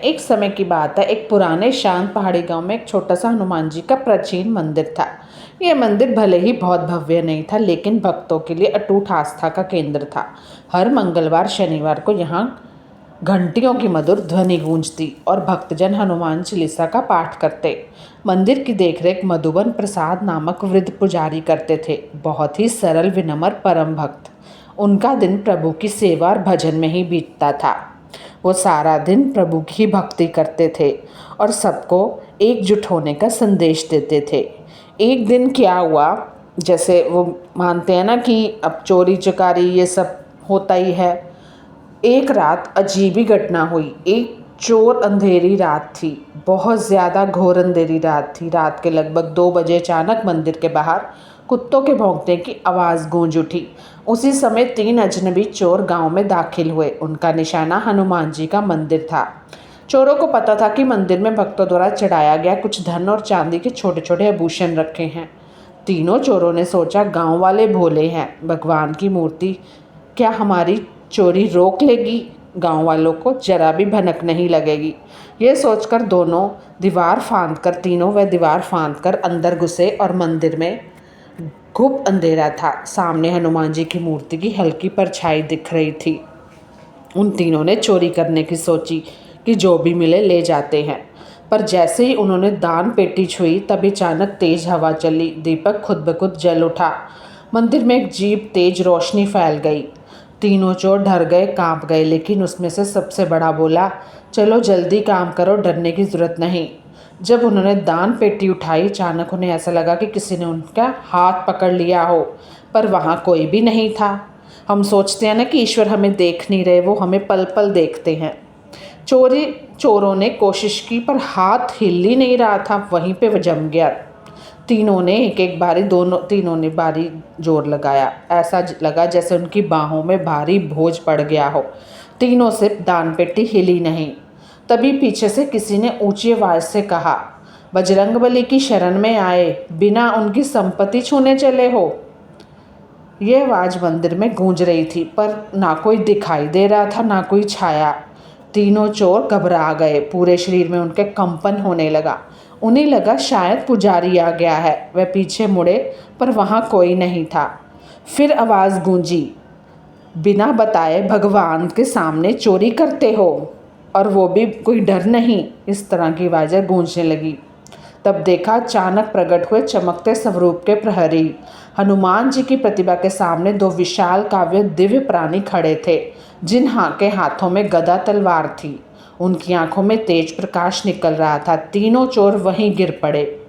एक समय की बात है, एक पुराने शांत पहाड़ी गांव में एक छोटा सा हनुमान जी का प्राचीन मंदिर था। यह मंदिर भले ही बहुत भव्य नहीं था, लेकिन भक्तों के लिए अटूट आस्था का केंद्र था। हर मंगलवार शनिवार को यहाँ घंटियों की मधुर ध्वनि गूंजती और भक्तजन हनुमान चालीसा का पाठ करते। मंदिर की देखरेख मधुबन प्रसाद नामक वृद्ध पुजारी करते थे, बहुत ही सरल, विनम्र, परम भक्त। उनका दिन प्रभु की सेवा और भजन में ही बीतता था। वो सारा दिन प्रभु की भक्ति करते थे और सबको एकजुट होने का संदेश देते थे। एक दिन क्या हुआ, जैसे वो मानते हैं ना कि अब चोरी चकारी ये सब होता ही है। एक रात अजीब ही घटना हुई। एक चोर, अंधेरी रात थी, बहुत ज़्यादा घोर अंधेरी रात थी। रात के लगभग 2 बजे अचानक मंदिर के बाहर कुत्तों के भौंकने की आवाज़ गूंज उठी। उसी समय 3 अजनबी चोर गांव में दाखिल हुए। उनका निशाना हनुमान जी का मंदिर था। चोरों को पता था कि मंदिर में भक्तों द्वारा चढ़ाया गया कुछ धन और चांदी के छोटे छोटे आभूषण रखे हैं। तीनों चोरों ने सोचा, गांव वाले भोले हैं, भगवान की मूर्ति क्या हमारी चोरी रोक लेगी? गांव वालों को जरा भी भनक नहीं लगेगी। ये सोचकर तीनों व दीवार फांदकर अंदर घुसे और मंदिर में खूब अंधेरा था। सामने हनुमान जी की मूर्ति की हल्की परछाई दिख रही थी। उन तीनों ने चोरी करने की सोची कि जो भी मिले ले जाते हैं, पर जैसे ही उन्होंने दान पेटी छुई तभी अचानक तेज हवा चली। दीपक खुद ब खुद जल उठा। मंदिर में एक अजीब तेज रोशनी फैल गई। तीनों चोर डर गए, कांप गए, लेकिन उसमें से सबसे बड़ा बोला, चलो जल्दी काम करो, डरने की जरूरत नहीं। जब उन्होंने दान पेटी उठाई, अचानक उन्हें ऐसा लगा कि किसी ने उनका हाथ पकड़ लिया हो, पर वहाँ कोई भी नहीं था। हम सोचते हैं ना कि ईश्वर हमें देख नहीं रहे, वो हमें पल पल देखते हैं। चोरों ने कोशिश की पर हाथ हिल ही नहीं रहा था, वहीं पे वो जम गया। तीनों ने बारी जोर लगाया। ऐसा लगा जैसे उनकी बाहों में भारी बोझ पड़ गया हो। तीनों से दान पेटी हिली नहीं। तभी पीछे से किसी ने ऊंची आवाज से कहा, बजरंगबली की शरण में आए, बिना उनकी संपत्ति छूने चले हो। यह आवाज़ मंदिर में गूंज रही थी, पर ना कोई दिखाई दे रहा था, ना कोई छाया। तीनों चोर घबरा गए, पूरे शरीर में उनके कंपन होने लगा। उन्हें लगा शायद पुजारी आ गया है। वह पीछे मुड़े, पर वहाँ कोई नहीं था। फिर आवाज़ गूंजी, बिना बताए भगवान के सामने चोरी करते हो, और वो भी कोई डर नहीं। इस तरह की आवाज़ें गूंजने लगी। तब देखा, अचानक प्रकट हुए चमकते स्वरूप के प्रहरी। हनुमान जी की प्रतिभा के सामने 2 विशाल काव्य दिव्य प्राणी खड़े थे, के हाथों में गदा तलवार थी। उनकी आंखों में तेज प्रकाश निकल रहा था। तीनों चोर वहीं गिर पड़े।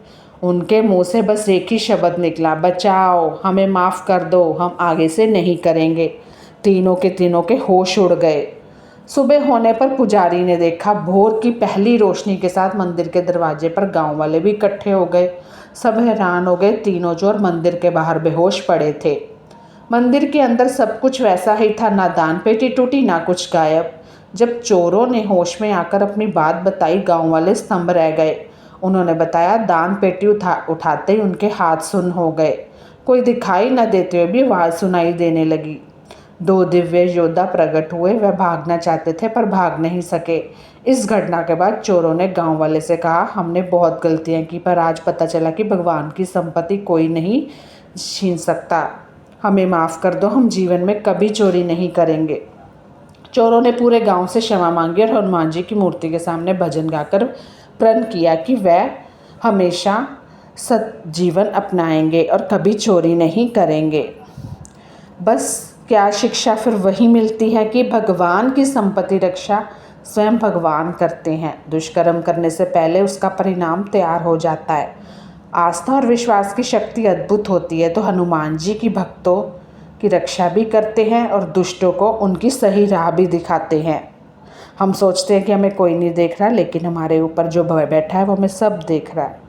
उनके मुंह से बस एक ही शब्द निकला, बचाओ, हमें माफ़ कर दो, हम आगे से नहीं करेंगे। तीनों के होश उड़ गए। सुबह होने पर पुजारी ने देखा, भोर की पहली रोशनी के साथ मंदिर के दरवाजे पर गांव वाले भी इकट्ठे हो गए। सब हैरान हो गए। तीनों चोर मंदिर के बाहर बेहोश पड़े थे। मंदिर के अंदर सब कुछ वैसा ही था, ना दान पेटी टूटी, ना कुछ गायब। जब चोरों ने होश में आकर अपनी बात बताई, गांव वाले स्तंभ रह गए। उन्होंने बताया, दान पेटी उठाते ही उनके हाथ सुन्न हो गए। कोई दिखाई न देते हुए भी आवाज़ सुनाई देने लगी। 2 दिव्य योद्धा प्रकट हुए। वह भागना चाहते थे पर भाग नहीं सके। इस घटना के बाद चोरों ने गांव वाले से कहा, हमने बहुत गलतियां की, पर आज पता चला कि भगवान की संपत्ति कोई नहीं छीन सकता। हमें माफ़ कर दो, हम जीवन में कभी चोरी नहीं करेंगे। चोरों ने पूरे गांव से क्षमा मांगी और हनुमान जी की मूर्ति के सामने भजन गाकर प्रण किया कि वह हमेशा सत जीवन अपनाएंगे और कभी चोरी नहीं करेंगे। बस क्या शिक्षा फिर वही मिलती है कि भगवान की संपत्ति रक्षा स्वयं भगवान करते हैं। दुष्कर्म करने से पहले उसका परिणाम तैयार हो जाता है। आस्था और विश्वास की शक्ति अद्भुत होती है। तो हनुमान जी की भक्तों की रक्षा भी करते हैं और दुष्टों को उनकी सही राह भी दिखाते हैं। हम सोचते हैं कि हमें कोई नहीं देख रहा, लेकिन हमारे ऊपर जो बैठा है वो हमें सब देख रहा है।